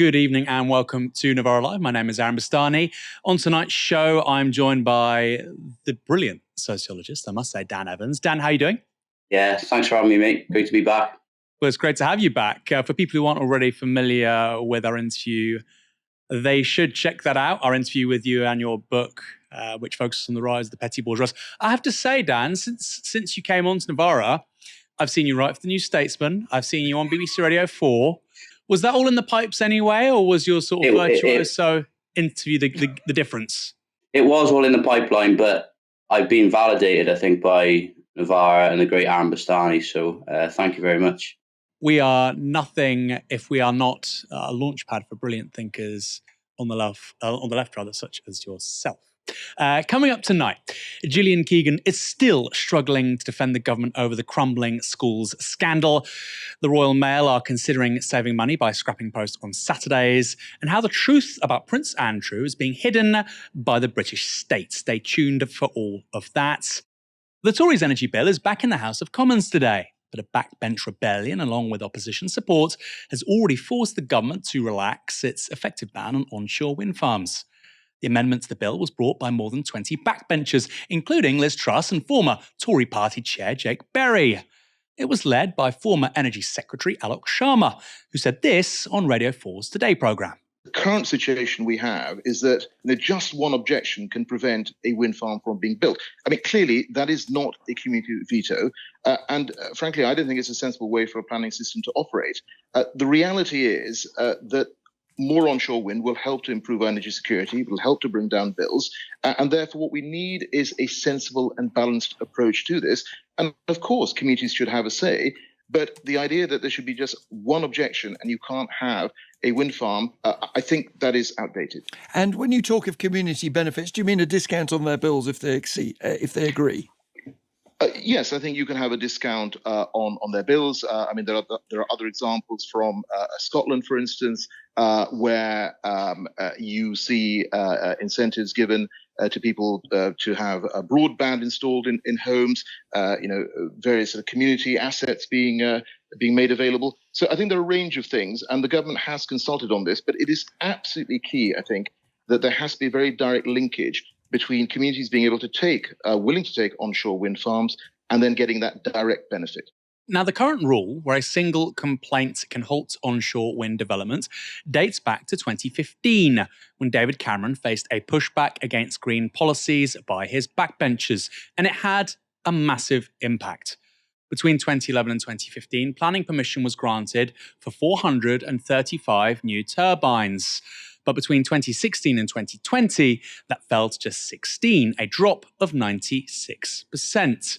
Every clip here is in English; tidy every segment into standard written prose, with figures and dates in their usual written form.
Good evening and welcome to Novara Live. My name is Bastani. On tonight's show, I'm joined by the brilliant sociologist, I must say, Dan Evans. Dan, how are you doing? Yeah, thanks for having me, mate. Great to be back. Well, it's great to have you back. For people who aren't already familiar with our interview, they should check that out, our interview with you and your book, which focuses on the rise of the petty bourgeois. I have to say, Dan, since you came on to Novara, I've seen you write for The New Statesman. I've seen you on BBC Radio 4. Was that all in the pipes anyway, or was your sort of virtuoso interview the difference? It was all in the pipeline, but I've been validated, I think, by Novara and the great Bastani. So thank you very much. We are nothing if we are not a launchpad for brilliant thinkers on the left, such as yourself. Coming up tonight, Gillian Keegan is still struggling to defend the government over the crumbling schools scandal. The Royal Mail are considering saving money by scrapping posts on Saturdays, and how the truth about Prince Andrew is being hidden by the British state. Stay tuned for all of that. The Tories' energy bill is back in the House of Commons today, but a backbench rebellion, along with opposition support, has already forced the government to relax its effective ban on onshore wind farms. The amendment to the bill was brought by more than 20 backbenchers, including Liz Truss and former Tory party chair Jake Berry. It was led by former Energy Secretary Alok Sharma, who said this on Radio 4's Today programme. The current situation we have is that just one objection can prevent a wind farm from being built. I mean, clearly, that is not a community veto. And frankly, I don't think it's a sensible way for a planning system to operate. The reality is that more onshore wind will help to improve our energy security, will help to bring down bills. And therefore, what we need is a sensible and balanced approach to this. And of course, communities should have a say. But the idea that there should be just one objection and you can't have a wind farm, I think that is outdated. And when you talk of community benefits, do you mean a discount on their bills if they agree? Yes, I think you can have a discount on their bills. I mean, there are other examples from Scotland, for instance, where you see incentives given to people to have a broadband installed in homes. Various sort of community assets being made available. So I think there are a range of things, and the government has consulted on this. But it is absolutely key, I think, that there has to be a very direct linkage between communities being able to willing to take onshore wind farms and then getting that direct benefit. Now, the current rule, where a single complaint can halt onshore wind development, dates back to 2015, when David Cameron faced a pushback against green policies by his backbenchers, and it had a massive impact. Between 2011 and 2015, planning permission was granted for 435 new turbines. But between 2016 and 2020, that fell to just 16, a drop of 96%.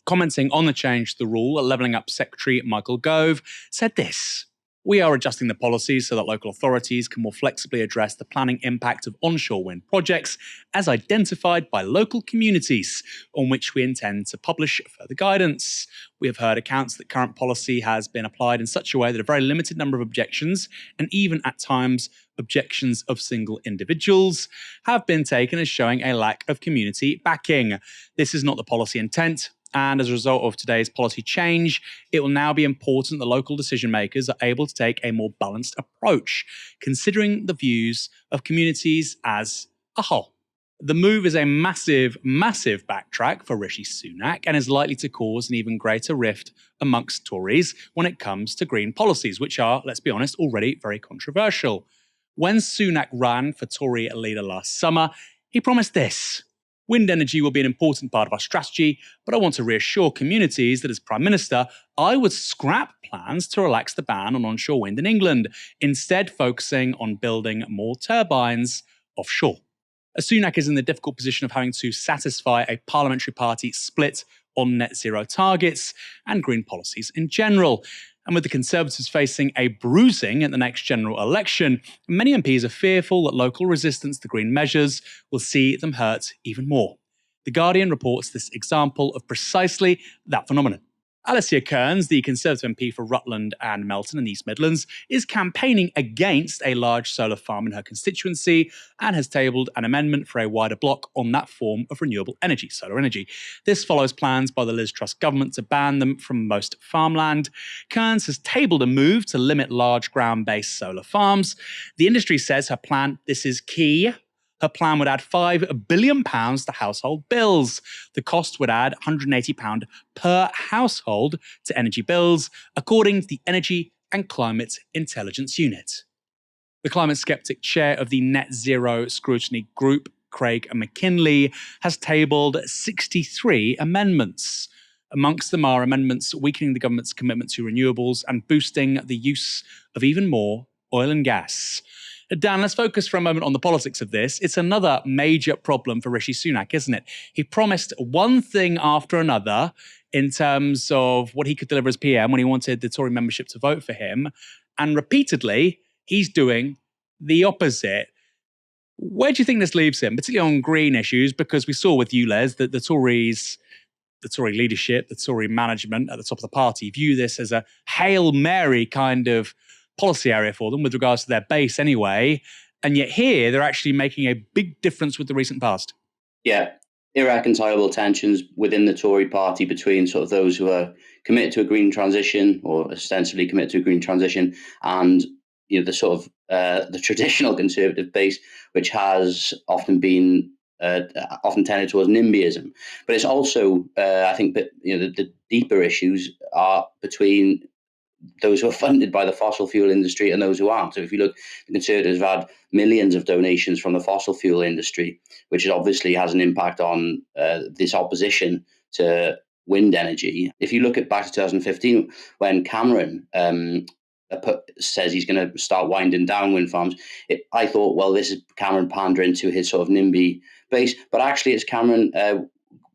Commenting on the change to the rule, Levelling Up Secretary Michael Gove said this: "We are adjusting the policies so that local authorities can more flexibly address the planning impact of onshore wind projects as identified by local communities, on which we intend to publish further guidance. We have heard accounts that current policy has been applied in such a way that a very limited number of objections, and even at times objections of single individuals, have been taken as showing a lack of community backing. This is not the policy intent. And as a result of today's policy change, it will now be important that local decision makers are able to take a more balanced approach, considering the views of communities as a whole." The move is a massive, massive backtrack for Rishi Sunak and is likely to cause an even greater rift amongst Tories when it comes to green policies, which are, let's be honest, already very controversial. When Sunak ran for Tory leader last summer, he promised this: "Wind energy will be an important part of our strategy, but I want to reassure communities that as Prime Minister, I would scrap plans to relax the ban on onshore wind in England, instead focusing on building more turbines offshore." Sunak is in the difficult position of having to satisfy a parliamentary party split on net zero targets and green policies in general. And with the Conservatives facing a bruising at the next general election, many MPs are fearful that local resistance to green measures will see them hurt even more. The Guardian reports this example of precisely that phenomenon. Alicia Kearns, the Conservative MP for Rutland and Melton in the East Midlands, is campaigning against a large solar farm in her constituency and has tabled an amendment for a wider block on that form of renewable energy, solar energy. This follows plans by the Liz Truss government to ban them from most farmland. Kearns has tabled a move to limit large ground-based solar farms. The industry says her plan, this is key, her plan would add £5 billion to household bills. The cost would add £180 per household to energy bills, according to the Energy and Climate Intelligence Unit. The climate skeptic chair of the Net Zero Scrutiny Group, Craig McKinley, has tabled 63 amendments. Amongst them are amendments weakening the government's commitment to renewables and boosting the use of even more oil and gas. Dan, let's focus for a moment on the politics of this. It's another major problem for Rishi Sunak, isn't it? He promised one thing after another in terms of what he could deliver as PM when he wanted the Tory membership to vote for him. And repeatedly, he's doing the opposite. Where do you think this leaves him, particularly on green issues? Because we saw with you, Les, that the Tory leadership, the Tory management at the top of the party view this as a Hail Mary kind of policy area for them with regards to their base anyway. And yet here, they're actually making a big difference with the recent past. Yeah, irreconcilable tensions within the Tory party between sort of those who are committed to a green transition or ostensibly committed to a green transition and the sort of the traditional Conservative base, which has often been often tended towards NIMBYism. But it's also, I think, that the deeper issues are between those who are funded by the fossil fuel industry and those who aren't. So if you look, the Conservatives have had millions of donations from the fossil fuel industry, which obviously has an impact on this opposition to wind energy. If you look at back to 2015, when Cameron says he's going to start winding down wind farms, I thought, well, this is Cameron pandering to his sort of NIMBY base, but actually it's Cameron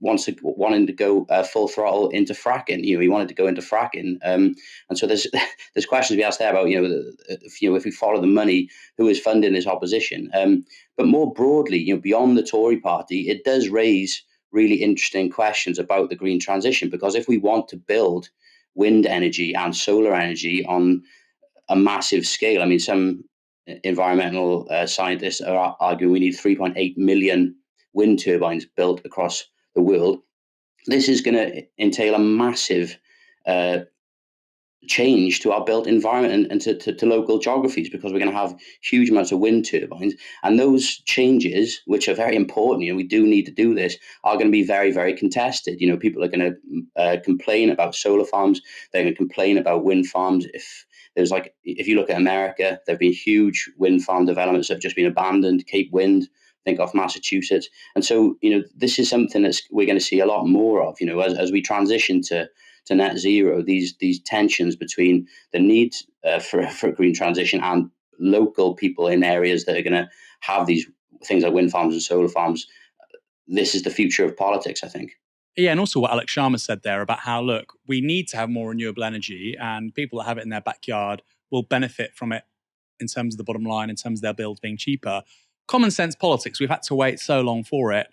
wanting to go full throttle into fracking. He wanted to go into fracking, and so there's questions we asked there about if we follow the money, who is funding this opposition. But more broadly, beyond the Tory party, it does raise really interesting questions about the green transition, because if we want to build wind energy and solar energy on a massive scale, I mean, some environmental scientists are arguing we need 3.8 million wind turbines built across the world. This is going to entail a massive change to our built environment and to local geographies, because we're going to have huge amounts of wind turbines. And those changes, which are very important, we do need to do this, are going to be very, very contested. People are going to complain about solar farms. They're going to complain about wind farms. If you look at America, there have been huge wind farm developments that have just been abandoned. Cape Wind, think of Massachusetts. And so, this is something that we're going to see a lot more of, as we transition to net zero, these tensions between the need for a green transition and local people in areas that are going to have these things like wind farms and solar farms. This is the future of politics, I think. Yeah, and also what Alex Sharma said there about how, look, we need to have more renewable energy, and people that have it in their backyard will benefit from it in terms of the bottom line, in terms of their bills being cheaper. Common sense politics. We've had to wait so long for it.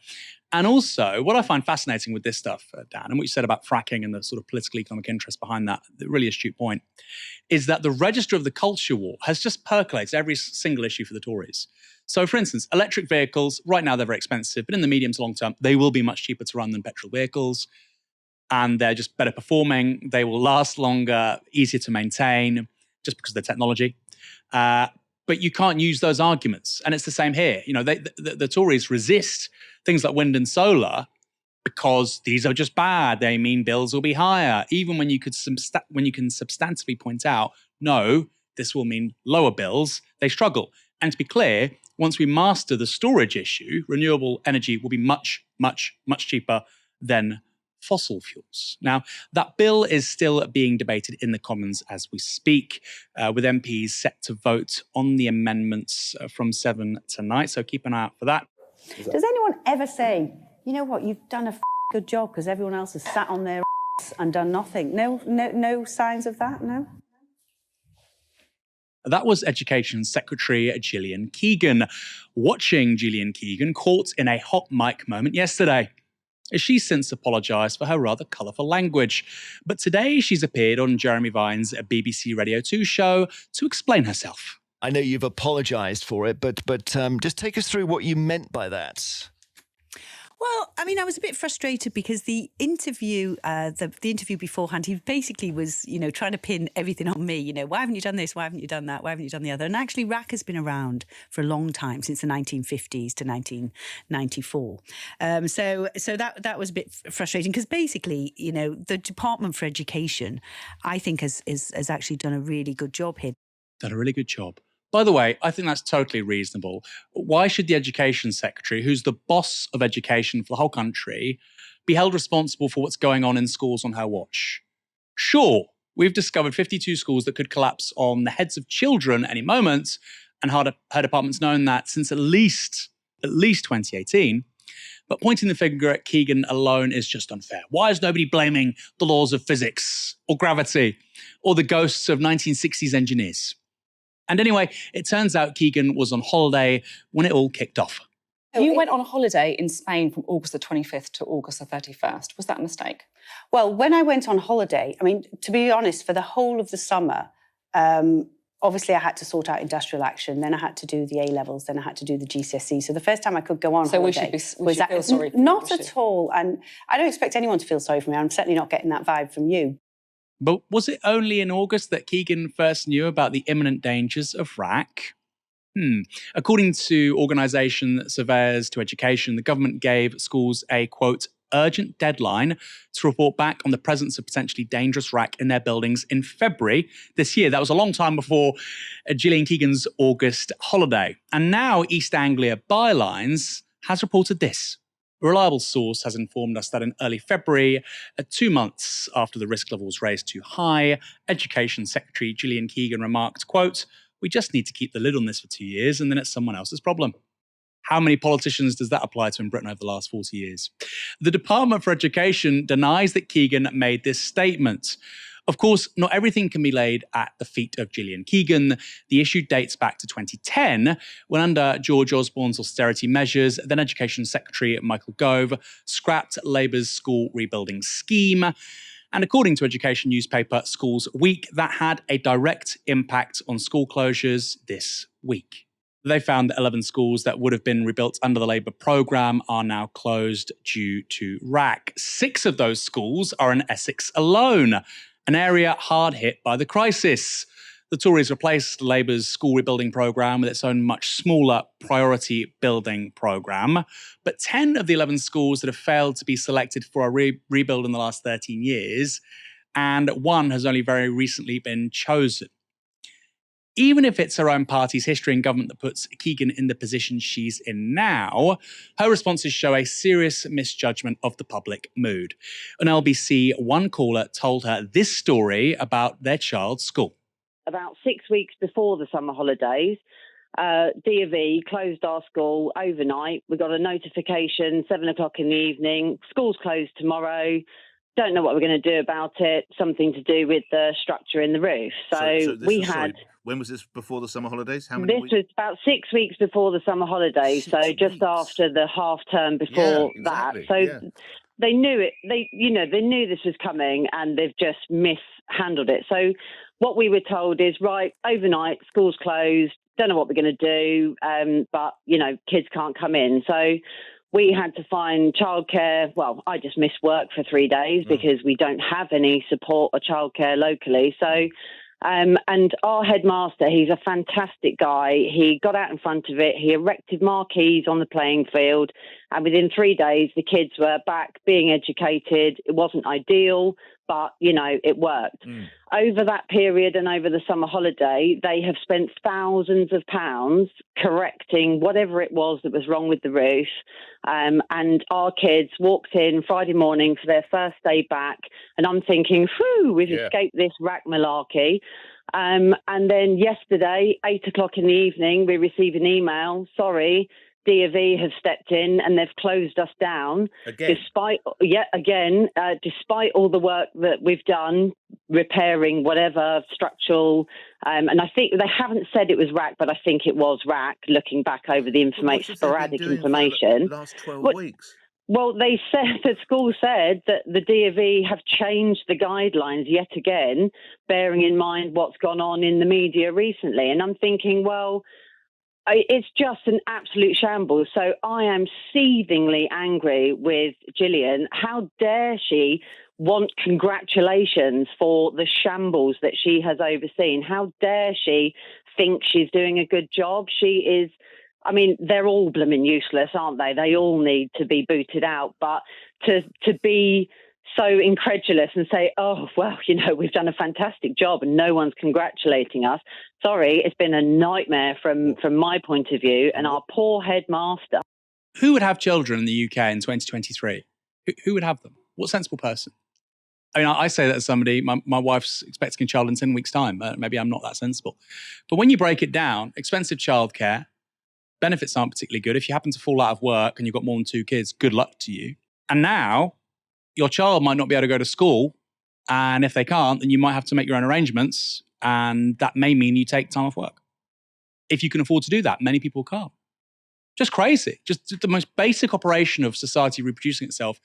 And also, what I find fascinating with this stuff, Dan, and what you said about fracking and the sort of political economic interest behind that, the really astute point, is that the register of the culture war has just percolated every single issue for the Tories. So, for instance, electric vehicles, right now they're very expensive, but in the medium to long term, they will be much cheaper to run than petrol vehicles. And they're just better performing. They will last longer, easier to maintain, just because of the technology. But you can't use those arguments. And it's the same here. The Tories resist things like wind and solar because these are just bad. They mean bills will be higher. Even when you can substantively point out, no, this will mean lower bills, they struggle. And to be clear, once we master the storage issue, renewable energy will be much, much, much cheaper than fossil fuels. Now, that bill is still being debated in the Commons as we speak, with MPs set to vote on the amendments from 7 tonight. So keep an eye out for that. Does anyone ever say, you know what, you've done a good job because everyone else has sat on their ass and done nothing? No signs of that, no? That was Education Secretary Gillian Keegan. Watching Gillian Keegan caught in a hot mic moment yesterday. She's since apologised for her rather colourful language. But today she's appeared on Jeremy Vine's BBC Radio 2 show to explain herself. I know you've apologised for it, but just take us through what you meant by that. Well, I mean, I was a bit frustrated because the interview, the interview beforehand, he basically was, trying to pin everything on me. Why haven't you done this? Why haven't you done that? Why haven't you done the other? And actually, RAC has been around for a long time, since the 1950s to 1994. So that was a bit frustrating because basically, the Department for Education, I think, has actually done a really good job here. Done a really good job. By the way, I think that's totally reasonable. Why should the Education Secretary, who's the boss of education for the whole country, be held responsible for what's going on in schools on her watch? Sure, we've discovered 52 schools that could collapse on the heads of children at any moment, and her department's known that since at least 2018. But pointing the finger at Keegan alone is just unfair. Why is nobody blaming the laws of physics or gravity or the ghosts of 1960s engineers? And anyway, it turns out Keegan was on holiday when it all kicked off. You went on a holiday in Spain from August the 25th to August the 31st. Was that a mistake? Well, when I went on holiday, I mean, to be honest, for the whole of the summer, obviously I had to sort out industrial action, then I had to do the A-levels, then I had to do the GCSE. So the first time I could go on holiday we should feel sorry for you. Not at all. And I don't expect anyone to feel sorry for me. I'm certainly not getting that vibe from you. But was it only in August that Keegan first knew about the imminent dangers of RAC? According to organisation Surveyors to Education, the government gave schools a, quote, urgent deadline to report back on the presence of potentially dangerous RAC in their buildings in February this year. That was a long time before Gillian Keegan's August holiday. And now East Anglia Bylines has reported this. A reliable source has informed us that in early February, 2 months after the risk level was raised too high, Education Secretary Gillian Keegan remarked, quote, "We just need to keep the lid on this for 2 years and then it's someone else's problem." How many politicians does that apply to in Britain over the last 40 years? The Department for Education denies that Keegan made this statement. Of course, not everything can be laid at the feet of Gillian Keegan. The issue dates back to 2010, when under George Osborne's austerity measures, then Education Secretary Michael Gove scrapped Labour's school rebuilding scheme. And according to education newspaper Schools Week, that had a direct impact on school closures this week. They found that 11 schools that would have been rebuilt under the Labour programme are now closed due to RAC. 6 of those schools are in Essex alone, an area hard hit by the crisis. The Tories replaced Labour's school rebuilding programme with its own much smaller priority building programme. But 10 of the 11 schools that have failed to be selected for a rebuild in the last 13 years, and 1 has only very recently been chosen. Even if it's her own party's history in government that puts Keegan in the position she's in now, her responses show a serious misjudgment of the public mood. On LBC, one caller told her this story about their child's school. About 6 weeks before the summer holidays, D of E closed our school overnight. We got a notification, 7 o'clock in the evening, school's closed tomorrow. Don't know what we're going to do about it. Something to do with the structure in the roof. When was this before the summer holidays? How many weeks? This was about 6 weeks before the summer holidays. So just after the half term before that. So they knew it. They knew this was coming, and they've just mishandled it. So what we were told is, right, overnight, school's closed. Don't know what we're going to do. But kids can't come in. So we had to find childcare. Well, I just missed work for 3 days because we don't have any support or childcare locally. So, and our headmaster, he's a fantastic guy. He got out in front of it. He erected marquees on the playing field. And within 3 days, the kids were back being educated. It wasn't ideal, but, it worked. Over that period and over the summer holiday, they have spent thousands of pounds correcting whatever it was that was wrong with the roof. And our kids walked in Friday morning for their first day back. And I'm thinking, whew, we've escaped this RAC malarkey. And then yesterday, 8 o'clock in the evening, we receive an email, sorry, D of E have stepped in and they've closed us down. Despite all the work that we've done, repairing whatever structural, and I think they haven't said it was RAC, but I think it was RAC. Looking back over the sporadic information, last 12 weeks. Well, they said, the school said that the DfE have changed the guidelines yet again, bearing in mind what's gone on in the media recently. And I'm thinking, well, it's just an absolute shambles. So I am seethingly angry with Gillian. How dare she want congratulations for the shambles that she has overseen? How dare she think she's doing a good job? She is... I mean, they're all blooming useless, aren't they? They all need to be booted out. But to be so incredulous and say, oh, well, we've done a fantastic job and no one's congratulating us. Sorry, it's been a nightmare from my point of view. And our poor headmaster. Who would have children in the UK in 2023? Who would have them? What sensible person? I mean, I say that as somebody, my wife's expecting a child in 10 weeks' time. Maybe I'm not that sensible. But when you break it down, expensive childcare, benefits aren't particularly good. If you happen to fall out of work and you've got more than 2 kids, good luck to you. And now your child might not be able to go to school. And if they can't, then you might have to make your own arrangements. And that may mean you take time off work. If you can afford to do that, many people can't. Just crazy. Just the most basic operation of society reproducing itself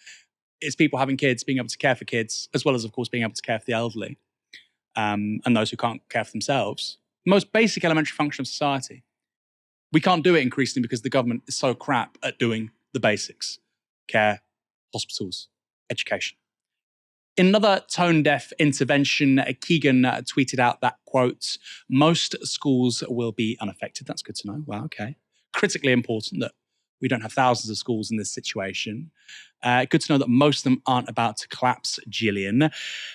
is people having kids, being able to care for kids, as well as, of course, being able to care for the elderly and those who can't care for themselves. Most basic elementary function of society. We can't do it increasingly because the government is so crap at doing the basics: care, hospitals, education. In another tone-deaf intervention, Keegan tweeted out that, quote, most schools will be unaffected. That's good to know. Wow, okay. Critically important that we don't have thousands of schools in this situation. Good to know that most of them aren't about to collapse, Gillian.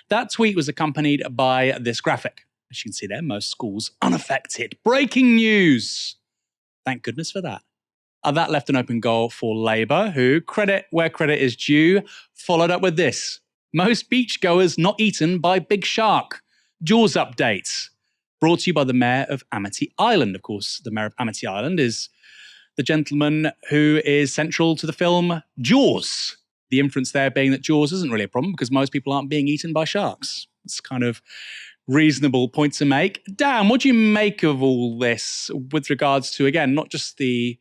That tweet was accompanied by this graphic. As you can see there, most schools unaffected. Breaking news. Thank goodness for that. That left an open goal for Labour, who, credit where credit is due, followed up with this. Most beachgoers not eaten by big shark. Jaws updates. Brought to you by the Mayor of Amity Island. Of course, the Mayor of Amity Island is the gentleman who is central to the film Jaws. The inference there being that Jaws isn't really a problem because most people aren't being eaten by sharks. It's kind of reasonable point to make. Dan, what do you make of all this with regards to, again, not just the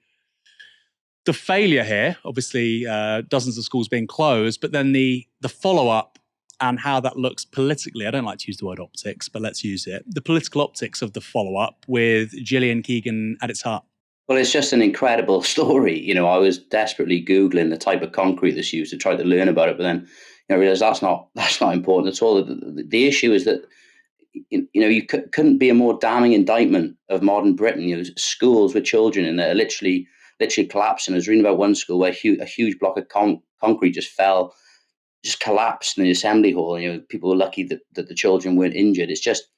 failure here, obviously dozens of schools being closed, but then the follow-up and how that looks politically? I don't like to use the word optics, but let's use it. The political optics of the follow-up with Gillian Keegan at its heart. Well, it's just an incredible story. I was desperately Googling the type of concrete that's used to try to learn about it, but then I realized that's not important at all. The issue is that you couldn't be a more damning indictment of modern Britain. Schools with children in there are literally collapsing. I was reading about one school where a huge block of concrete just collapsed in the assembly hall. People were lucky that the children weren't injured. It's just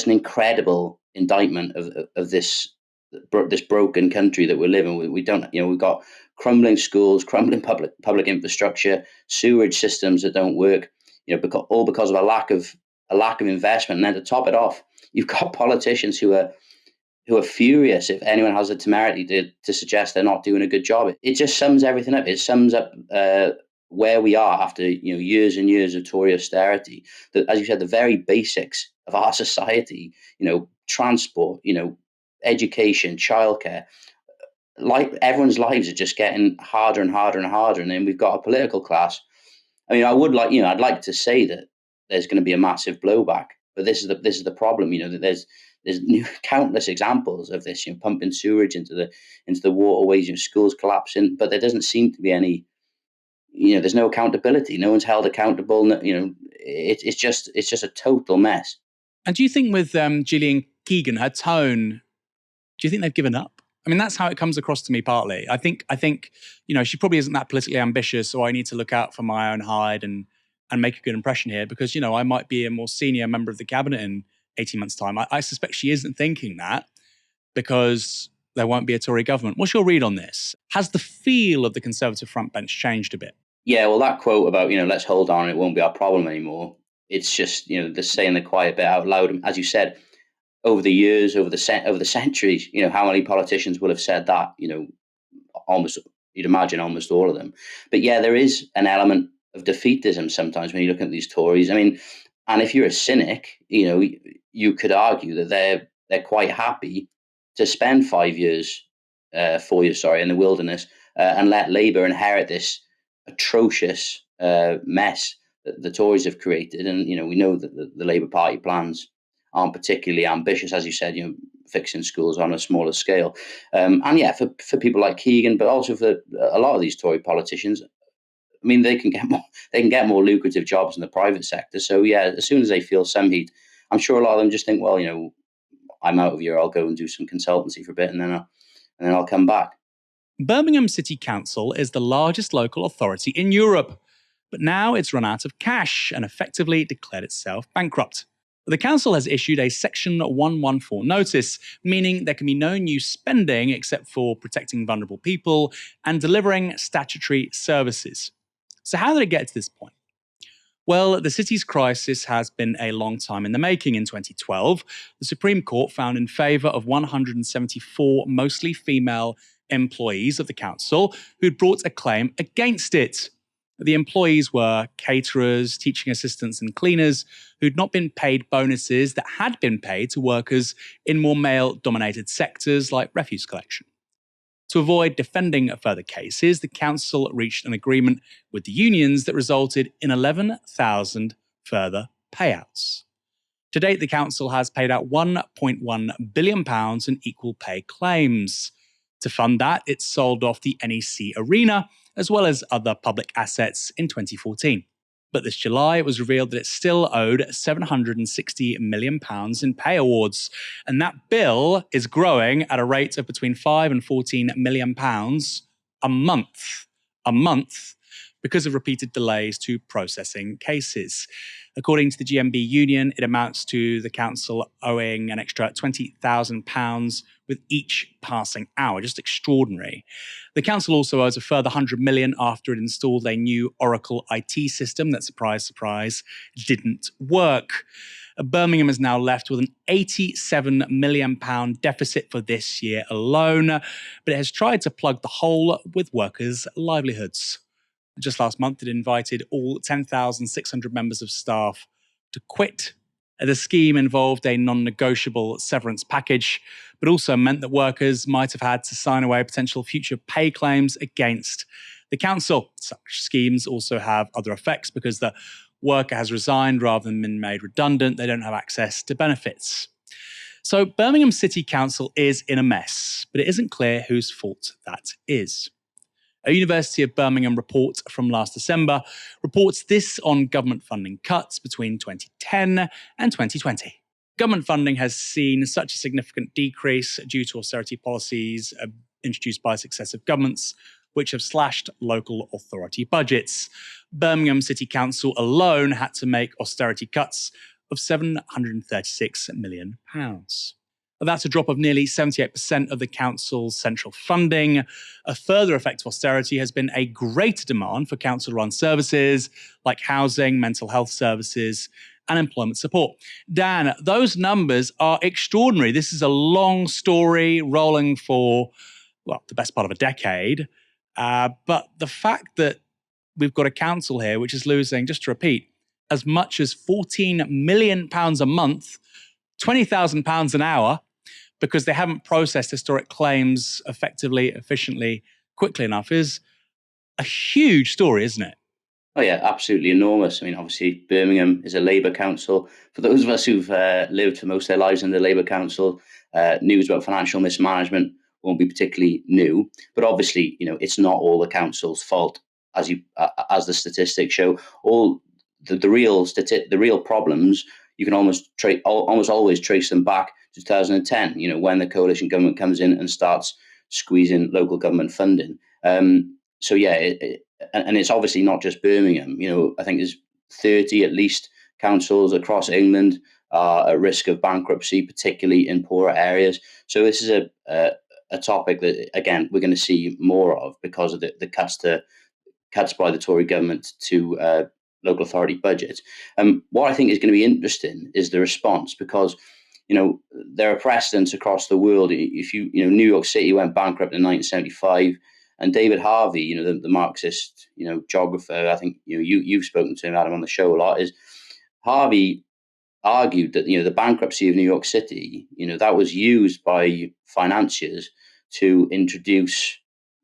an incredible indictment of this broken country that we're living with. We don't, we've got crumbling schools, crumbling public infrastructure, sewerage systems that don't work. Because of a lack of investment. And then to top it off, you've got politicians who are furious if anyone has the temerity to suggest they're not doing a good job. It just sums everything up. It sums up where we are after years and years of Tory austerity. As you said, the very basics of our society, transport, education, childcare, like everyone's lives are just getting harder and harder and harder. And then we've got a political class. I mean, I'd like to say that there's going to be a massive blowback, but this is the problem. That there's countless examples of this. Pumping sewage into the waterways, schools collapsing, but there doesn't seem to be any. There's no accountability. No one's held accountable. It's just a total mess. And do you think with Gillian Keegan, her tone, do you think they've given up? I mean, that's how it comes across to me partly. I think she probably isn't that politically ambitious, so I need to look out for my own hide and make a good impression here because, I might be a more senior member of the cabinet in 18 months' time. I suspect she isn't thinking that because there won't be a Tory government. What's your read on this? Has the feel of the Conservative front bench changed a bit? Yeah, well, that quote about, let's hold on, it won't be our problem anymore. It's just, they're saying the quiet bit out loud. As you said, over the years, over the centuries, how many politicians will have said that? Almost, you'd imagine almost all of them. But yeah, there is an element of defeatism sometimes when you look at these Tories. I mean, and if you're a cynic, you could argue that they're quite happy to spend 4 years, in the wilderness and let Labour inherit this atrocious mess that the Tories have created. And, we know that the Labour Party plans aren't particularly ambitious, as you said, fixing schools on a smaller scale. And yeah, for people like Keegan, but also for a lot of these Tory politicians, I mean, they can get more lucrative jobs in the private sector. So yeah, as soon as they feel some heat, I'm sure a lot of them just think, well, I'm out of here. I'll go and do some consultancy for a bit, and then I'll come back. Birmingham City Council is the largest local authority in Europe, but now it's run out of cash and effectively declared itself bankrupt. The council has issued a Section 114 notice, meaning there can be no new spending except for protecting vulnerable people and delivering statutory services. So how did it get to this point? Well, the city's crisis has been a long time in the making. In 2012, the Supreme Court found in favour of 174 mostly female employees of the council who'd brought a claim against it. The employees were caterers, teaching assistants and cleaners who'd not been paid bonuses that had been paid to workers in more male-dominated sectors like refuse collection. To avoid defending further cases, the council reached an agreement with the unions that resulted in 11,000 further payouts. To date, the council has paid out £1.1 billion in equal pay claims. To fund that, it sold off the NEC Arena, as well as other public assets in 2014. But this July, it was revealed that it still owed £760 million in pay awards. And that bill is growing at a rate of between £5 and £14 million a month, because of repeated delays to processing cases. According to the GMB union, it amounts to the council owing an extra £20,000 with each passing hour. Just extraordinary. The council also owes a further £100 million after it installed a new Oracle IT system that, surprise, surprise, didn't work. Birmingham is now left with an £87 million deficit for this year alone, but it has tried to plug the hole with workers' livelihoods. Just last month, it invited all 10,600 members of staff to quit. The scheme involved a non-negotiable severance package, but also meant that workers might have had to sign away potential future pay claims against the council. Such schemes also have other effects because the worker has resigned rather than been made redundant. They don't have access to benefits. So Birmingham City Council is in a mess, but it isn't clear whose fault that is. A University of Birmingham report from last December reports this on government funding cuts between 2010 and 2020. Government funding has seen such a significant decrease due to austerity policies introduced by successive governments, which have slashed local authority budgets. Birmingham City Council alone had to make austerity cuts of £736 million. That's a drop of nearly 78% of the council's central funding. A further effect of austerity has been a greater demand for council-run services like housing, mental health services, and employment support. Dan, those numbers are extraordinary. This is a long story rolling for, well, the best part of a decade. But the fact that we've got a council here which is losing, just to repeat, as much as £14 million a month, £20,000 an hour, because they haven't processed historic claims effectively, efficiently, quickly enough, is a huge story, isn't it? Oh yeah, absolutely enormous. I mean, obviously, Birmingham is a Labour council. For those of us who've lived for most of their lives in the Labour council, news about financial mismanagement won't be particularly new. But obviously, it's not all the council's fault, as the statistics show. All the real problems, you can almost always trace them back to 2010. When the coalition government comes in and starts squeezing local government funding. So yeah, and it's obviously not just Birmingham. I think there's 30 at least councils across England are at risk of bankruptcy, particularly in poorer areas. So this is a topic that, again, we're going to see more of because of the cuts by the Tory government to local authority budgets. What I think is going to be interesting is the response, because there are precedents across the world. If New York City went bankrupt in 1975, and David Harvey, the Marxist, geographer, I think you've spoken to him, Adam, on the show a lot. Is Harvey argued that the bankruptcy of New York City, that was used by financiers to introduce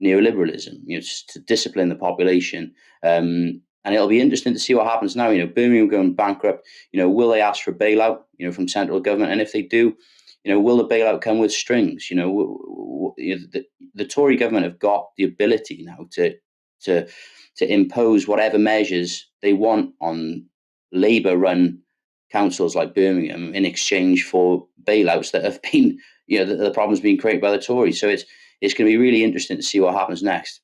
neoliberalism, to discipline the population. And it'll be interesting to see what happens now. Birmingham going bankrupt. Will they ask for a bailout, from central government? And if they do, will the bailout come with strings? The Tory government have got the ability now to impose whatever measures they want on Labour-run councils like Birmingham in exchange for bailouts that have been, the problems being created by the Tories. So it's going to be really interesting to see what happens next.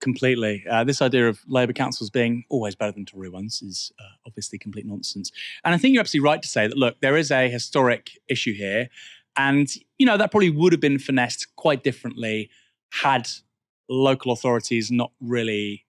Completely. This idea of Labour councils being always better than Tory ones is obviously complete nonsense. And I think you're absolutely right to say that, look, there is a historic issue here. And, that probably would have been finessed quite differently had local authorities not really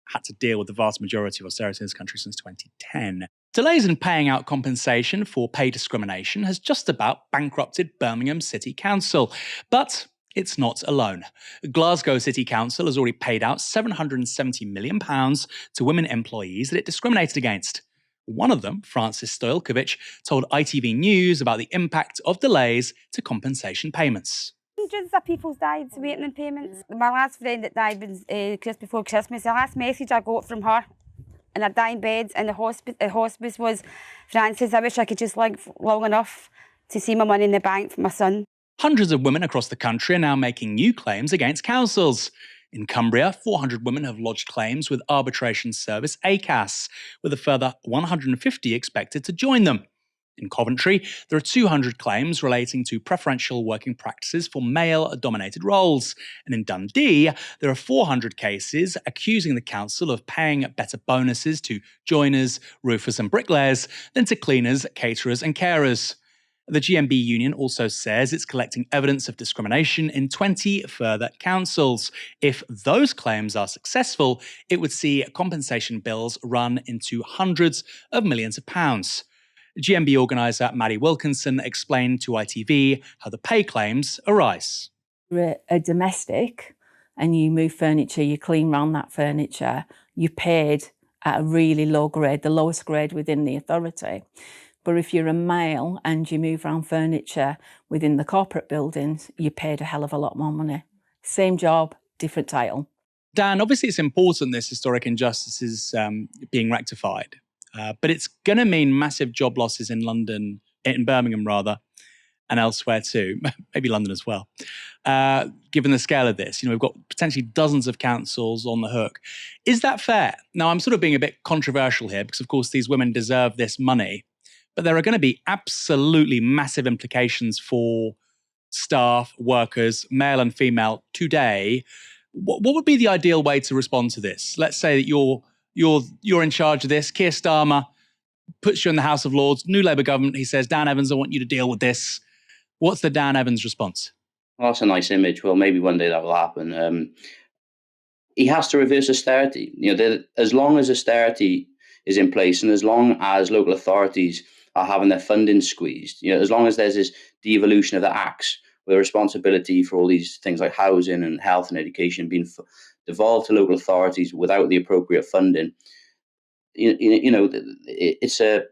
had to deal with the vast majority of austerity in this country since 2010. Delays in paying out compensation for pay discrimination has just about bankrupted Birmingham City Council. But it's not alone. Glasgow City Council has already paid out £770 million to women employees that it discriminated against. One of them, Frances Stojkovic, told ITV News about the impact of delays to compensation payments. Hundreds of people died waiting on payments. My last friend that died was just before Christmas. The last message I got from her in her dying bed in the hospice was, "Frances, I wish I could just live long enough to see my money in the bank for my son." Hundreds of women across the country are now making new claims against councils. In Cumbria, 400 women have lodged claims with arbitration service ACAS, with a further 150 expected to join them. In Coventry, there are 200 claims relating to preferential working practices for male-dominated roles. And in Dundee, there are 400 cases accusing the council of paying better bonuses to joiners, roofers and bricklayers than to cleaners, caterers and carers. The GMB union also says it's collecting evidence of discrimination in 20 further councils. If those claims are successful, it would see compensation bills run into hundreds of millions of pounds. GMB organiser Maddie Wilkinson explained to ITV how the pay claims arise. You're a domestic and you move furniture, you clean around that furniture, you're paid at a really low grade, the lowest grade within the authority. But if you're a male and you move around furniture within the corporate buildings, you're paid a hell of a lot more money. Same job, different title. Dan, obviously it's important this historic injustice is being rectified, but it's going to mean massive job losses in London, in Birmingham rather, and elsewhere too, maybe London as well. Given the scale of this, we've got potentially dozens of councils on the hook. Is that fair? Now, I'm sort of being a bit controversial here because, of course, these women deserve this money. But there are going to be absolutely massive implications for staff, workers, male and female today. What would be the ideal way to respond to this? Let's say that you're in charge of this. Keir Starmer puts you in the House of Lords, new Labour government. He says, Dan Evans, I want you to deal with this. What's the Dan Evans response? Well, that's a nice image. Well, maybe one day that will happen. He has to reverse austerity. As long as austerity is in place and as long as local authorities are having their funding squeezed, as long as there's this devolution of the axe, where responsibility for all these things like housing and health and education being devolved to local authorities without the appropriate funding, it's a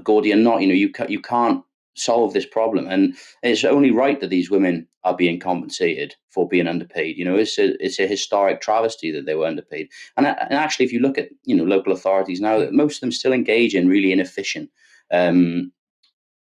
Gordian knot. You can't solve this problem, and it's only right that these women are being compensated for being underpaid. It's a historic travesty that they were underpaid. And actually, if you look at local authorities now, most of them still engage in really inefficient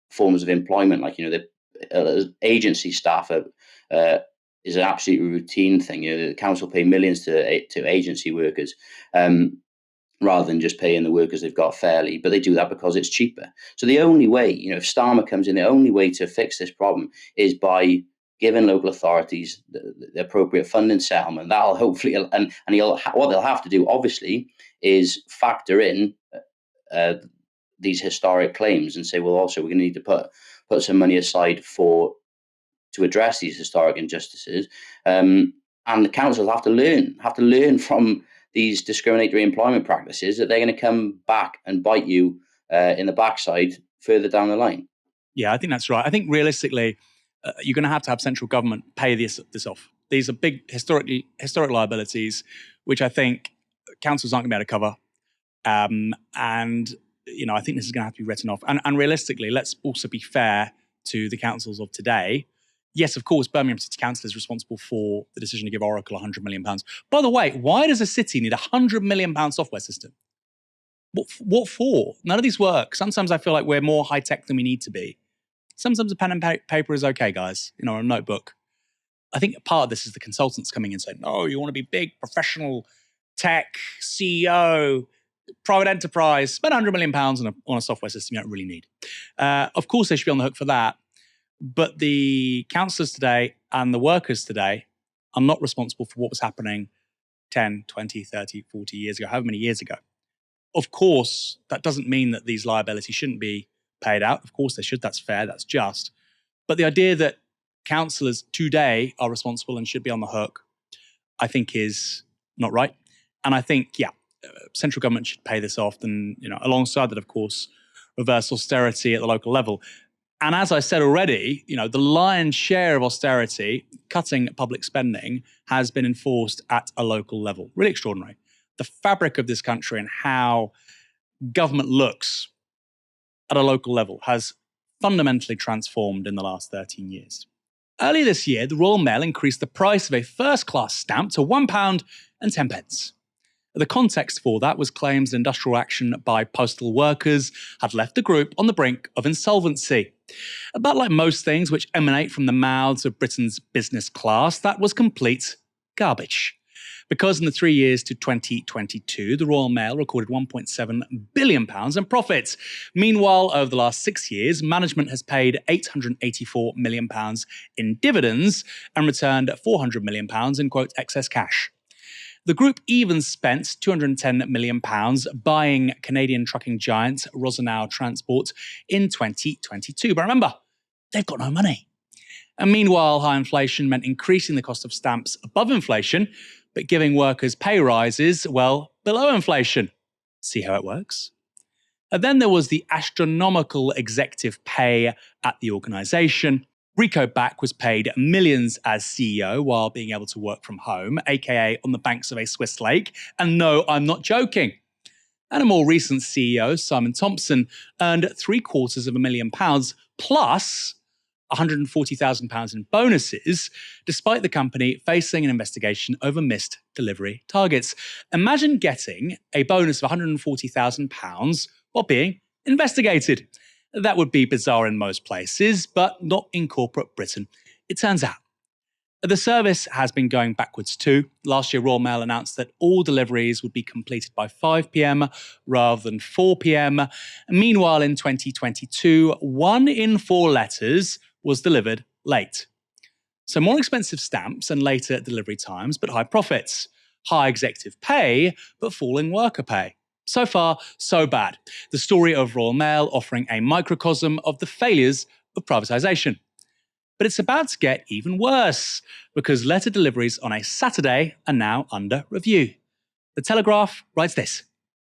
forms of employment, like the agency staff is an absolute routine thing. The council pay millions to agency workers rather than just paying the workers they've got fairly, but they do that because it's cheaper. So the only way, if Starmer comes in, the only way to fix this problem is by giving local authorities the appropriate funding settlement. That'll hopefully, and what they'll have to do, obviously, is factor in these historic claims and say, well, also we're going to need to put some money aside to address these historic injustices, and the councils have to learn from these discriminatory employment practices that they're going to come back and bite you in the backside further down the line. Yeah, I think that's right. I think realistically, you're going to have central government pay this off. These are big historic liabilities, which I think councils aren't going to be able to cover. And I think this is going to have to be written off. And realistically, let's also be fair to the councils of today. Yes, of course, Birmingham City Council is responsible for the decision to give Oracle £100 million. By the way, why does a city need a £100 million software system? What for? None of these work. Sometimes I feel like we're more high-tech than we need to be. Sometimes a pen and paper is okay, guys, or a notebook. I think part of this is the consultants coming in saying, no, you want to be big, professional, tech, CEO, private enterprise, spend £100 million on a software system you don't really need. Of course, they should be on the hook for that. But the councillors today and the workers today are not responsible for what was happening 10, 20, 30, 40 years ago, however many years ago. Of course, that doesn't mean that these liabilities shouldn't be paid out. Of course they should. That's fair. That's just. But the idea that councillors today are responsible and should be on the hook, I think is not right. And I think, central government should pay this off. And, alongside that, of course, reverse austerity at the local level. And as I said already, the lion's share of austerity, cutting public spending, has been enforced at a local level. Really extraordinary. The fabric of this country and how government looks at a local level has fundamentally transformed in the last 13 years. Earlier this year, the Royal Mail increased the price of a first-class stamp to £1.10. The context for that was claims that industrial action by postal workers had left the group on the brink of insolvency. But like most things which emanate from the mouths of Britain's business class, that was complete garbage. Because in the 3 years to 2022, the Royal Mail recorded £1.7 billion in profits. Meanwhile, over the last 6 years, management has paid £884 million in dividends and returned £400 million in, quote, excess cash. The group even spent £210 million buying Canadian trucking giant Rosenau Transport in 2022. But remember, they've got no money. And meanwhile, high inflation meant increasing the cost of stamps above inflation, but giving workers pay rises, well, below inflation. See how it works? And then there was the astronomical executive pay at the organisation. Rico Back was paid millions as CEO while being able to work from home, aka on the banks of a Swiss lake. And no, I'm not joking. And a more recent CEO, Simon Thompson, earned £750,000 plus £140,000 in bonuses, despite the company facing an investigation over missed delivery targets. Imagine getting a bonus of £140,000 while being investigated. That would be bizarre in most places, but not in corporate Britain, it turns out. The service has been going backwards too. Last year, Royal Mail announced that all deliveries would be completed by 5 p.m. rather than 4 p.m. Meanwhile, in 2022, 1 in 4 letters was delivered late. So more expensive stamps and later delivery times, but high profits. High executive pay, but falling worker pay. So far, so bad. The story of Royal Mail offering a microcosm of the failures of privatisation. But it's about to get even worse, because letter deliveries on a Saturday are now under review. The Telegraph writes this.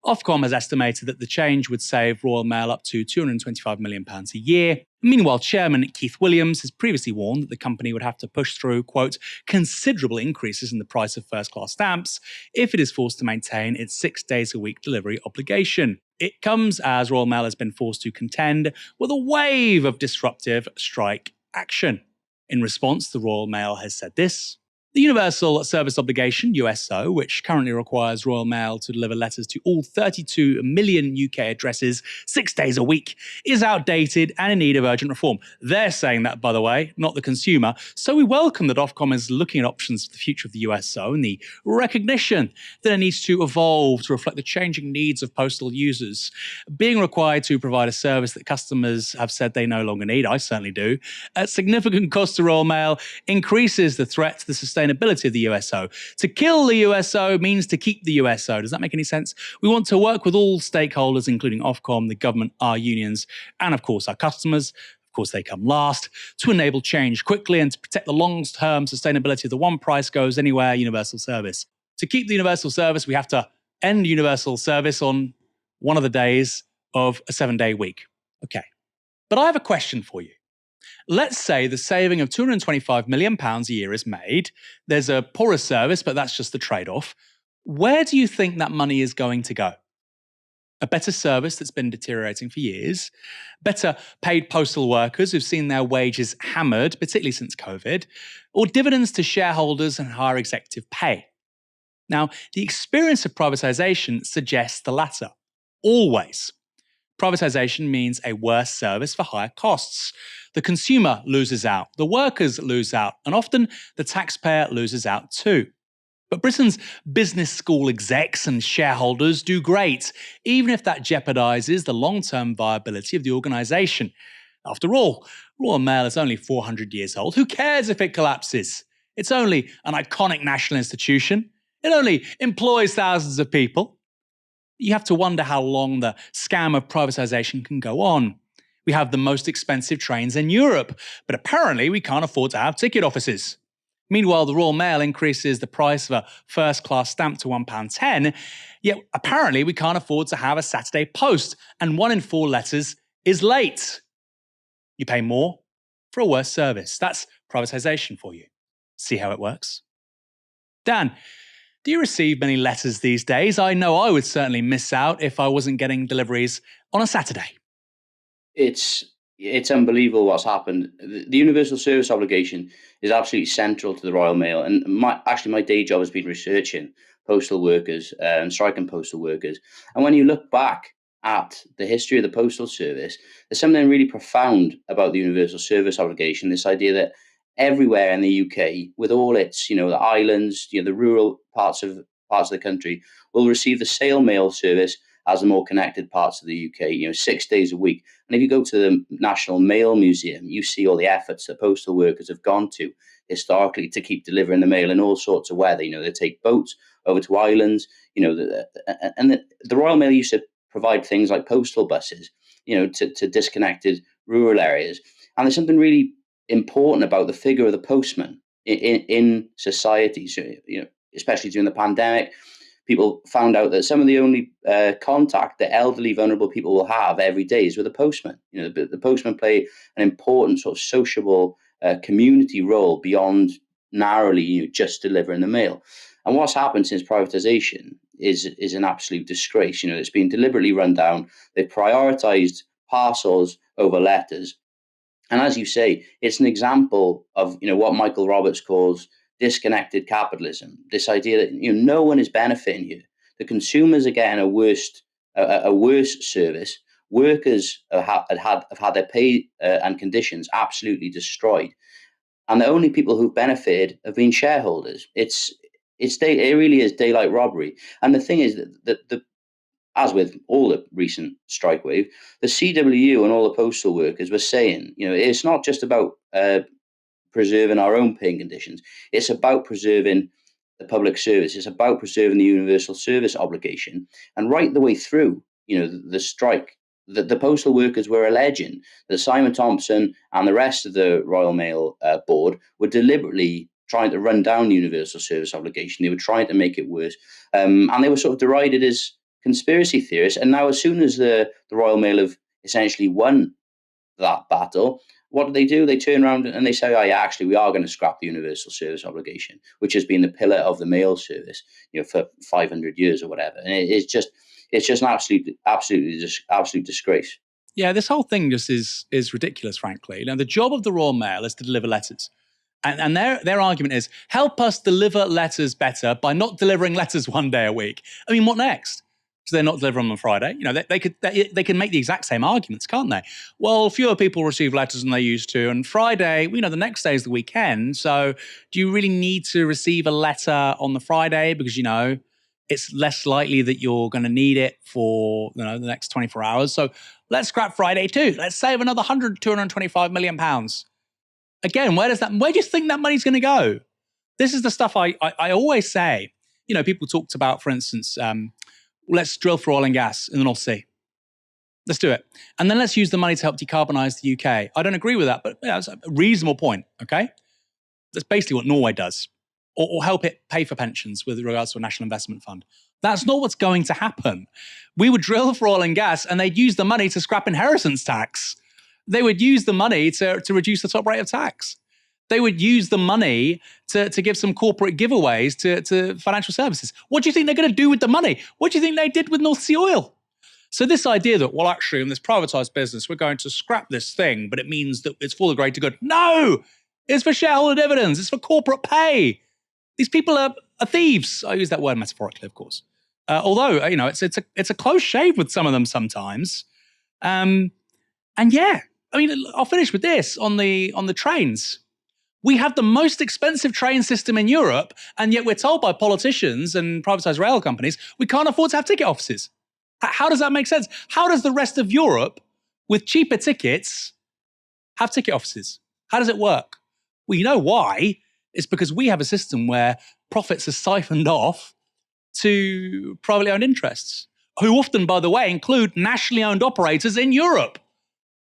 Ofcom has estimated that the change would save Royal Mail up to £225 million a year. Meanwhile, Chairman Keith Williams has previously warned that the company would have to push through, quote, considerable increases in the price of first-class stamps if it is forced to maintain its 6 days a week delivery obligation. It comes as Royal Mail has been forced to contend with a wave of disruptive strike action. In response, the Royal Mail has said this. The Universal Service Obligation, USO, which currently requires Royal Mail to deliver letters to all 32 million UK addresses 6 days a week, is outdated and in need of urgent reform. They're saying that, by the way, not the consumer. So we welcome that Ofcom is looking at options for the future of the USO and the recognition that it needs to evolve to reflect the changing needs of postal users. Being required to provide a service that customers have said they no longer need, I certainly do, at significant cost to Royal Mail, increases the threat to the sustainability of the USO. To kill the USO means to keep the USO. Does that make any sense? We want to work with all stakeholders, including Ofcom, the government, our unions, and of course our customers. Of course, they come last, to enable change quickly and to protect the long-term sustainability of the one price goes anywhere universal service. To keep the universal service, we have to end universal service on one of the days of a 7-day week. Okay. But I have a question for you. Let's say the saving of £225 million a year is made. There's a poorer service, but that's just the trade-off. Where do you think that money is going to go? A better service that's been deteriorating for years, better paid postal workers who've seen their wages hammered, particularly since COVID, or dividends to shareholders and higher executive pay. Now, the experience of privatisation suggests the latter. Always. Privatisation means a worse service for higher costs. The consumer loses out, the workers lose out, and often the taxpayer loses out too. But Britain's business school execs and shareholders do great, even if that jeopardises the long-term viability of the organisation. After all, Royal Mail is only 400 years old. Who cares if it collapses? It's only an iconic national institution. It only employs thousands of people. You have to wonder how long the scam of privatisation can go on. We have the most expensive trains in Europe, but apparently we can't afford to have ticket offices. Meanwhile, the Royal Mail increases the price of a first-class stamp to £1.10, yet apparently we can't afford to have a Saturday post, and 1 in 4 letters is late. You pay more for a worse service. That's privatisation for you. See how it works? Dan, do you receive many letters these days? I know I would certainly miss out if I wasn't getting deliveries on a Saturday. It's unbelievable what's happened. The universal service obligation is absolutely central to the Royal Mail, and my day job has been researching postal workers and striking postal workers. And when you look back at the history of the postal service, there's something really profound about the universal service obligation. This idea that everywhere in the UK, with all its, the islands, the rural parts of the country, will receive the sale mail service as the more connected parts of the UK, 6 days a week. And if you go to the National Mail Museum, you see all the efforts that postal workers have gone to historically to keep delivering the mail in all sorts of weather. They take boats over to islands, and the Royal Mail used to provide things like postal buses, to disconnected rural areas. And there's something really important about the figure of the postman in society. So, especially during the pandemic, people found out that some of the only contact that elderly, vulnerable people will have every day is with a postman. The postman play an important sort of sociable community role beyond narrowly, just delivering the mail. And what's happened since privatisation is an absolute disgrace. It's been deliberately run down. They've prioritised parcels over letters. And as you say, it's an example of what Michael Roberts calls disconnected capitalism. This idea that no one is benefiting here. The consumers are getting a worse service. Workers have had their pay and conditions absolutely destroyed, and the only people who've benefited have been shareholders. It really is daylight robbery. And the thing is that as with all the recent strike wave, the CWU and all the postal workers were saying, it's not just about preserving our own paying conditions. It's about preserving the public service. It's about preserving the universal service obligation. And right the way through, the strike, the postal workers were alleging that Simon Thompson and the rest of the Royal Mail board were deliberately trying to run down the universal service obligation. They were trying to make it worse. And they were sort of derided as conspiracy theorists. And now, as soon as the Royal Mail have essentially won that battle, what do? They turn around and they say, "Oh yeah, actually, we are going to scrap the universal service obligation, which has been the pillar of the mail service, for 500 years or whatever." And it's just an absolute disgrace. Yeah, this whole thing just is ridiculous, frankly. Now, the job of the Royal Mail is to deliver letters. And their argument is, help us deliver letters better by not delivering letters one day a week. I mean, what next? So they're not delivering them on Friday. They can make the exact same arguments, can't they? Well, fewer people receive letters than they used to. And Friday, the next day is the weekend. So do you really need to receive a letter on the Friday? Because, it's less likely that you're going to need it for, the next 24 hours. So let's scrap Friday too. Let's save another 225 million pounds. Again, where do you think that money's going to go? This is the stuff I always say. People talked about, for instance, let's drill for oil and gas in the North Sea. Let's do it. And then let's use the money to help decarbonise the UK. I don't agree with that, but it's a reasonable point, okay? That's basically what Norway does. Or help it pay for pensions with regards to a national investment fund. That's not what's going to happen. We would drill for oil and gas and they'd use the money to scrap inheritance tax. They would use the money to reduce the top rate of tax. They would use the money to give some corporate giveaways to financial services. What do you think they're going to do with the money? What do you think they did with North Sea oil? So this idea that, well, actually, in this privatised business, we're going to scrap this thing, but it means that it's for the greater good. No! It's for shareholder dividends. It's for corporate pay. These people are thieves. I use that word metaphorically, of course. Although, it's a close shave with some of them sometimes. And yeah, I mean, I'll finish with this on the trains. We have the most expensive train system in Europe, and yet we're told by politicians and privatised rail companies we can't afford to have ticket offices. How does that make sense? How does the rest of Europe, with cheaper tickets, have ticket offices? How does it work? Well, you know why? It's because we have a system where profits are siphoned off to privately owned interests, who often, by the way, include nationally owned operators in Europe.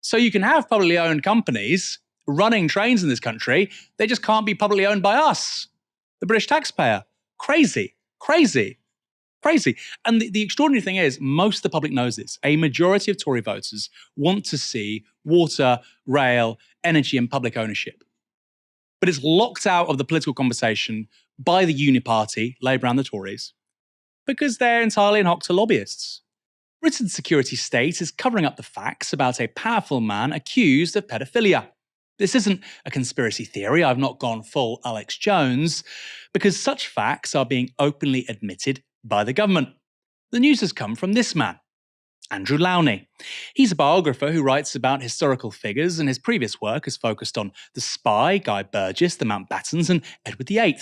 So you can have publicly owned companies running trains in this country. They just can't be publicly owned by us, the British taxpayer. Crazy, crazy, crazy. And the extraordinary thing is, most of the public knows this. A majority of Tory voters want to see water, rail, energy and public ownership. But it's locked out of the political conversation by the Uniparty, Labour and the Tories, because they're entirely in hock to lobbyists. Britain's security state is covering up the facts about a powerful man accused of paedophilia. This isn't a conspiracy theory. I've not gone full Alex Jones, because such facts are being openly admitted by the government. The news has come from this man, Andrew Lowney. He's a biographer who writes about historical figures, and his previous work has focused on the Spy, Guy Burgess, the Mountbattens, and Edward VIII.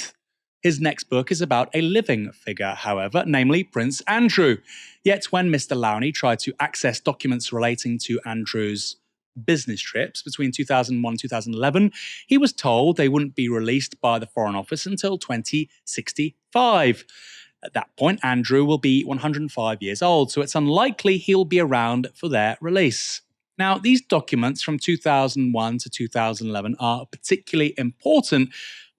His next book is about a living figure, however, namely Prince Andrew. Yet when Mr. Lowney tried to access documents relating to Andrew's business trips between 2001 and 2011, he was told they wouldn't be released by the Foreign Office until 2065. At that point, Andrew will be 105 years old, so it's unlikely he'll be around for their release. Now, these documents from 2001 to 2011 are particularly important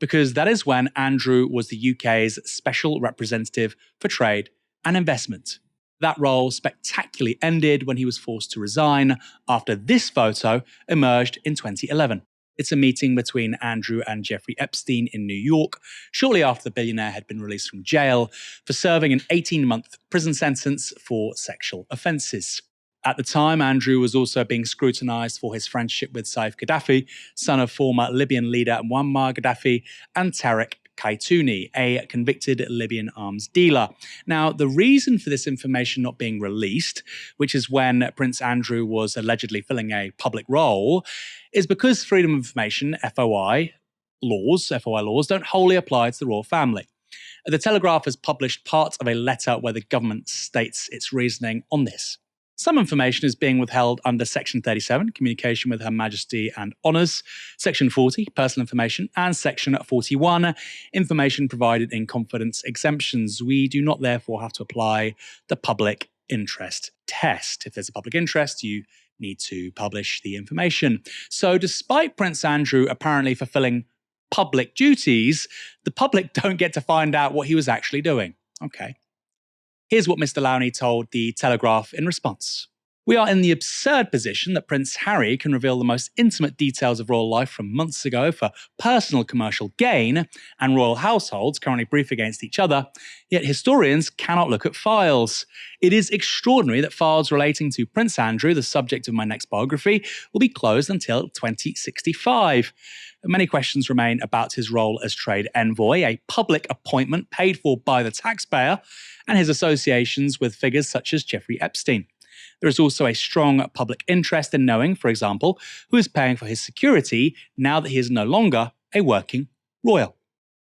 because that is when Andrew was the UK's Special Representative for Trade and Investment. That role spectacularly ended when he was forced to resign after this photo emerged in 2011. It's a meeting between Andrew and Jeffrey Epstein in New York, shortly after the billionaire had been released from jail for serving an 18-month prison sentence for sexual offences. At the time, Andrew was also being scrutinised for his friendship with Saif Gaddafi, son of former Libyan leader Muammar Gaddafi, and Tariq Kaitouni, a convicted Libyan arms dealer. Now, the reason for this information not being released, which is when Prince Andrew was allegedly filling a public role, is because freedom of information, FOI laws don't wholly apply to the royal family. The Telegraph has published part of a letter where the government states its reasoning on this. Some information is being withheld under Section 37, Communication with Her Majesty and Honours, Section 40, Personal Information, and Section 41, Information Provided in Confidence Exemptions. We do not therefore have to apply the public interest test. If there's a public interest, you need to publish the information. So despite Prince Andrew apparently fulfilling public duties, the public don't get to find out what he was actually doing. Okay. Here's what Mr. Lowney told the Telegraph in response. We are in the absurd position that Prince Harry can reveal the most intimate details of royal life from months ago for personal commercial gain, and royal households currently brief against each other, yet historians cannot look at files. It is extraordinary that files relating to Prince Andrew, the subject of my next biography, will be closed until 2065. Many questions remain about his role as trade envoy, a public appointment paid for by the taxpayer, and his associations with figures such as Jeffrey Epstein. There is also a strong public interest in knowing, for example, who is paying for his security now that he is no longer a working royal.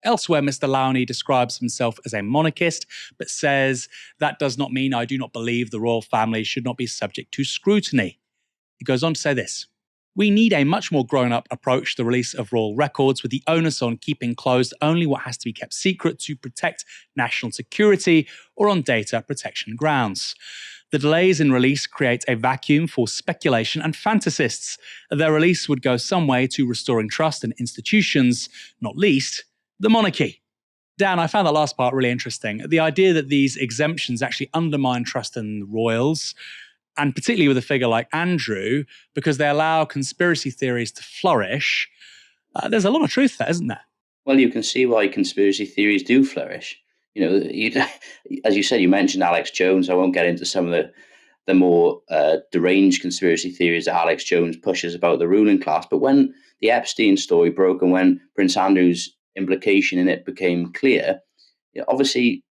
Elsewhere, Mr. Lowney describes himself as a monarchist, but says, that does not mean I do not believe the royal family should not be subject to scrutiny. He goes on to say this. We need a much more grown-up approach to the release of royal records, with the onus on keeping closed only what has to be kept secret to protect national security or on data protection grounds. The delays in release create a vacuum for speculation and fantasists. Their release would go some way to restoring trust in institutions, not least the monarchy. Dan, I found that last part really interesting. The idea that these exemptions actually undermine trust in the royals, and particularly with a figure like Andrew, because they allow conspiracy theories to flourish. There's a lot of truth there, isn't there? Well, you can see why conspiracy theories do flourish. You know, as you said, you mentioned Alex Jones. I won't get into some of the more deranged conspiracy theories that Alex Jones pushes about the ruling class. But when the Epstein story broke and when Prince Andrew's implication in it became clear, obviously,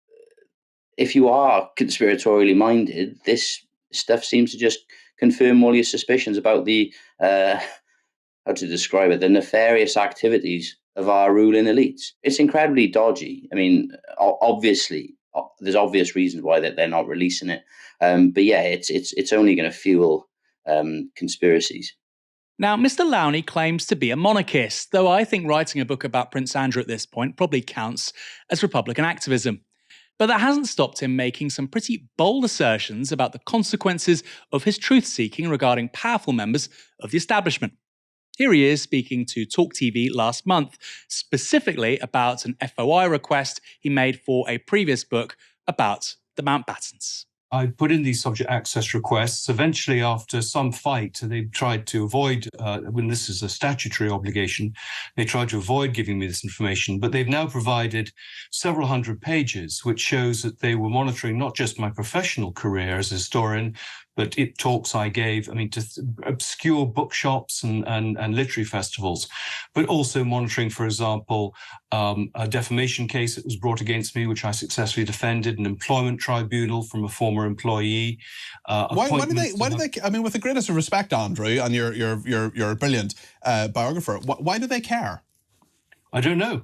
if you are conspiratorially minded, this stuff seems to just confirm all your suspicions about the, how to describe it, the nefarious activities of our ruling elites. It's incredibly dodgy. I mean, obviously, there's obvious reasons why they're not releasing it. But yeah, it's only going to fuel conspiracies. Now, Mr. Lowney claims to be a monarchist, though I think writing a book about Prince Andrew at this point probably counts as Republican activism. But that hasn't stopped him making some pretty bold assertions about the consequences of his truth-seeking regarding powerful members of the establishment. Here he is speaking to Talk TV last month, specifically about an FOI request he made for a previous book about the Mountbattens. I put in these subject access requests. Eventually, after some fight, they tried to avoid, when this is a statutory obligation, they tried to avoid giving me this information. But they've now provided several hundred pages, which shows that they were monitoring not just my professional career as a historian, but talks I gave, to obscure bookshops and literary festivals, but also monitoring, for example, a defamation case that was brought against me, which I successfully defended, an employment tribunal from a former employee. Why do they? I mean, with the greatest of respect, Andrew, and you're a brilliant biographer. Why do they care? I don't know.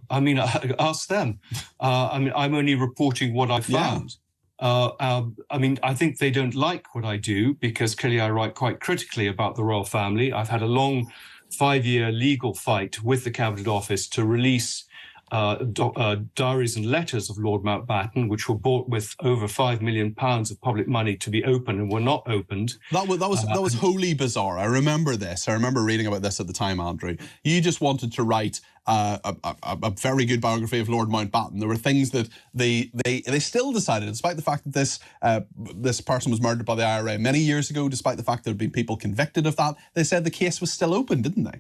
Ask them. I'm only reporting what I found. Yeah. I think they don't like what I do because clearly I write quite critically about the royal family. I've had a long 5-year legal fight with the Cabinet Office to release diaries and letters of Lord Mountbatten, which were bought with over £5 million of public money to be opened and were not opened. That was wholly bizarre. I remember this. I remember reading about this at the time, Andrew. You just wanted to write a very good biography of Lord Mountbatten. There were things that they still decided, despite the fact that this person was murdered by the IRA many years ago, despite the fact there had been people convicted of that, they said the case was still open, didn't they?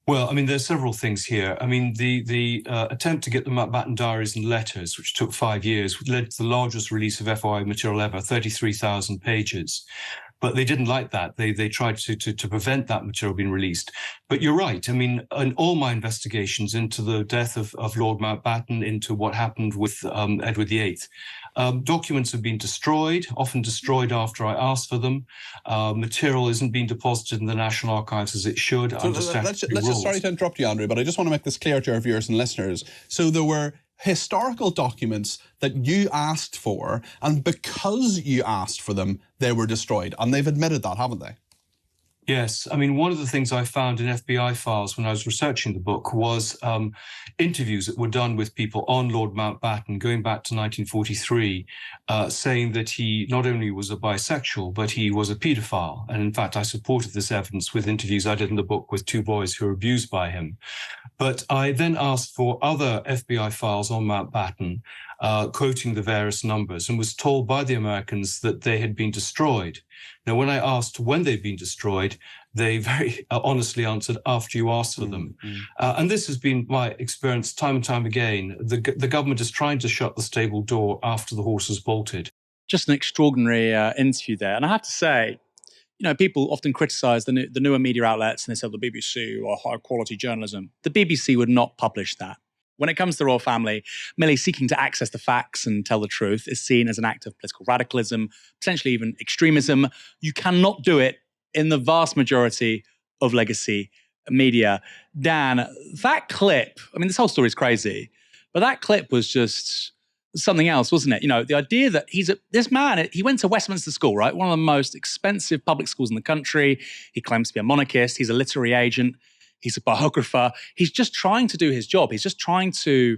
Well, there's several things here. The attempt to get the Mountbatten diaries and letters, which took 5 years, led to the largest release of FOI material ever, 33,000 pages. But they didn't like that. They tried to prevent that material being released. But you're right. In all my investigations into the death of Lord Mountbatten, into what happened with Edward VIII, documents have been destroyed, often destroyed after I asked for them. Material isn't being deposited in the National Archives as it should. So let's just, sorry to interrupt you, Andrew, but I just want to make this clear to our viewers and listeners. So there were historical documents that you asked for, and because you asked for them, they were destroyed. And they've admitted that, haven't they? Yes. One of the things I found in FBI files when I was researching the book was interviews that were done with people on Lord Mountbatten going back to 1943, saying that he not only was a bisexual, but he was a paedophile. And in fact, I supported this evidence with interviews I did in the book with 2 boys who were abused by him. But I then asked for other FBI files on Mountbatten, quoting the various numbers, and was told by the Americans that they had been destroyed. Now, when I asked when they'd been destroyed, they very honestly answered, after you asked for them. And this has been my experience time and time again. The government is trying to shut the stable door after the horse has bolted. Just an extraordinary interview there. And I have to say, people often criticise the newer media outlets and they say the BBC or high-quality journalism. The BBC would not publish that. When it comes to the royal family, merely seeking to access the facts and tell the truth is seen as an act of political radicalism, potentially even extremism. You cannot do it in the vast majority of legacy media. Dan, that clip, this whole story is crazy, but that clip was just something else, wasn't it? The idea that this man, he went to Westminster School, right? One of the most expensive public schools in the country. He claims to be a monarchist. He's a literary agent. He's a biographer. He's just trying to do his job. He's just trying to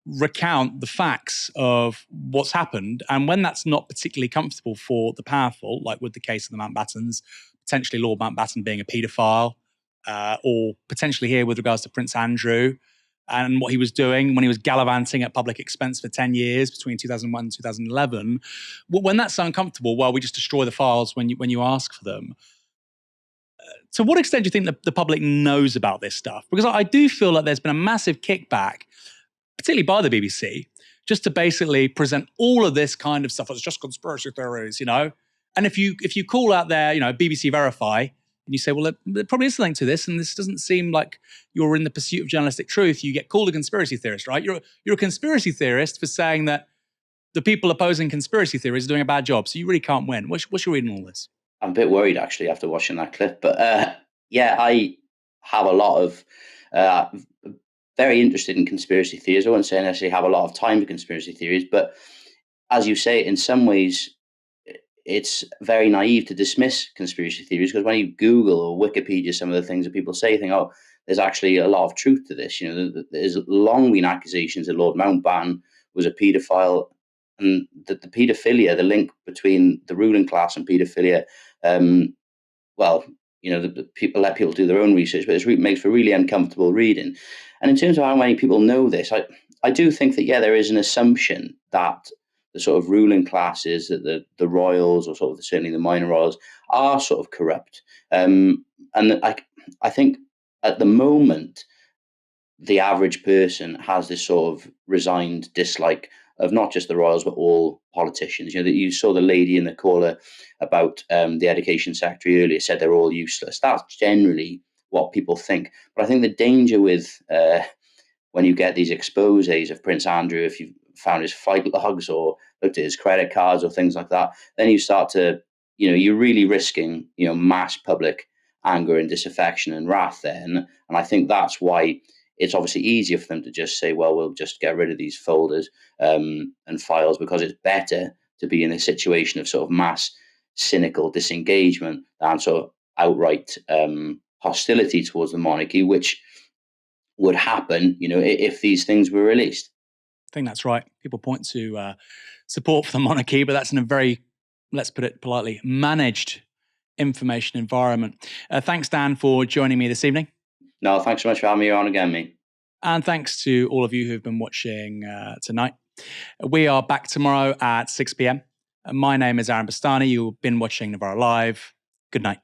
recount the facts of what's happened. And when that's not particularly comfortable for the powerful, like with the case of the Mountbattens, potentially Lord Mountbatten being a paedophile, or potentially here with regards to Prince Andrew and what he was doing when he was gallivanting at public expense for 10 years between 2001 and 2011, when that's uncomfortable, well, we just destroy the files when you ask for them. To what extent do you think the public knows about this stuff? Because I do feel like there's been a massive kickback, particularly by the BBC, just to basically present all of this kind of stuff as just conspiracy theories, And if you call out there, BBC Verify, and you say, well, there probably is something to this, and this doesn't seem like you're in the pursuit of journalistic truth, you get called a conspiracy theorist, right? You're a conspiracy theorist for saying that the people opposing conspiracy theories are doing a bad job, so you really can't win. What's your reading on all this? I'm a bit worried, actually, after watching that clip. But I have a lot of very interested in conspiracy theories. I wouldn't say I necessarily have a lot of time for conspiracy theories, but as you say, in some ways, it's very naive to dismiss conspiracy theories, because when you Google or Wikipedia some of the things that people say, you think, oh, there's actually a lot of truth to this. There's long been accusations that Lord Mountbatten was a paedophile, and that the paedophilia, the link between the ruling class and paedophilia, the people let people do their own research, but it makes for really uncomfortable reading. And in terms of how many people know this, I do think that, there is an assumption that the sort of ruling classes, that the royals, or sort of certainly the minor royals, are sort of corrupt. And I think at the moment, the average person has this sort of resigned dislike of not just the royals, but all politicians. You saw the lady in the caller about the education secretary earlier said they're all useless. That's generally what people think. But I think the danger with when you get these exposés of Prince Andrew, if you've found his flight logs or looked at his credit cards or things like that, then you start to, you're really risking, mass public anger and disaffection and wrath there. And I think that's why it's obviously easier for them to just say, well, we'll just get rid of these folders and files, because it's better to be in a situation of sort of mass cynical disengagement than sort of outright hostility towards the monarchy, which would happen, if these things were released. I think that's right. People point to support for the monarchy, but that's in a very, let's put it politely, managed information environment. Thanks, Dan, for joining me this evening. No, thanks so much for having me on again, mate. And thanks to all of you who've been watching tonight. We are back tomorrow at 6 p.m. My name is Aaron Bastani. You've been watching Novara Live. Good night.